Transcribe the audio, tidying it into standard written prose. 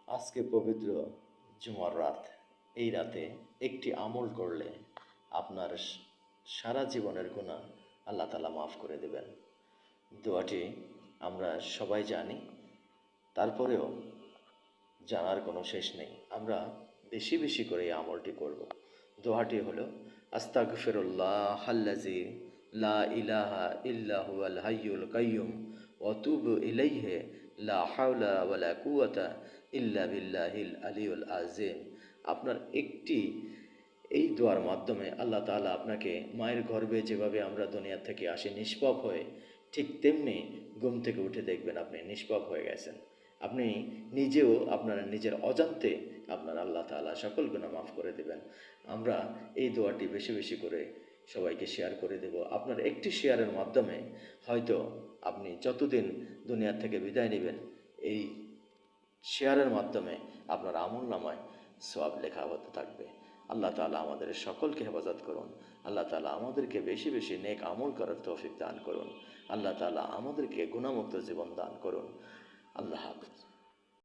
আজকে পবিত্র জুমার রাত। এই রাতে একটি আমল করলে আপনার সারা জীবনের গুনাহ আল্লাহ তাআলা মাফ করে দেবেন। দোয়াটি আমরা সবাই জানি, তারপরেও জানার কোনো শেষ নেই। আমরা বেশি বেশি করে এই আমলটি করব। দোয়াটি হলো আস্তাগফিরুল্লাহাল্লাযী লা ইলাহা ইল্লা হুয়াল হাইয়ুল কাইয়্যুম ওয়া আতুবু ইলাইহি লা হাওলা ওয়ালা কুওয়াতা ইল্লা বিল্লাহিল আলিয়্যুল আযীম। আপনার একটি এই দোয়ার মাধ্যমে আল্লাহ তাআলা আপনাকে মায়ের গর্ভে যেভাবে আমরা দুনিয়া থেকে আসি নিষ্পাপ হয়ে, ঠিক তেমনি ঘুম থেকে উঠে দেখবেন আপনি নিষ্পাপ হয়ে গেছেন। আপনি নিজেও আপনার নিজের অজান্তে আপনার আল্লাহ তাআলা সকল গুনাহ মাফ করে দেবেন। আমরা এই দোয়াটি বেশি বেশি করে সবাইকে শেয়ার করে দেব। আপনার একটি শেয়ারের মাধ্যমে হয়তো আপনি যতদিন দুনিয়া থেকে বিদায় নেবেন, এই শেয়ারের মাধ্যমে আপনার আমলনামায় সওয়াব লেখা হতে থাকবে। আল্লাহ তাআলা আমাদের সকলকে হেফাজত করুন। আল্লাহ তাআলা আমাদেরকে বেশি বেশি নেক আমল করার তৌফিক দান করুন। আল্লাহ তাআলা আমাদেরকে গুনাহমুক্ত জীবন দান করুন। আল্লাহ হাফেজ।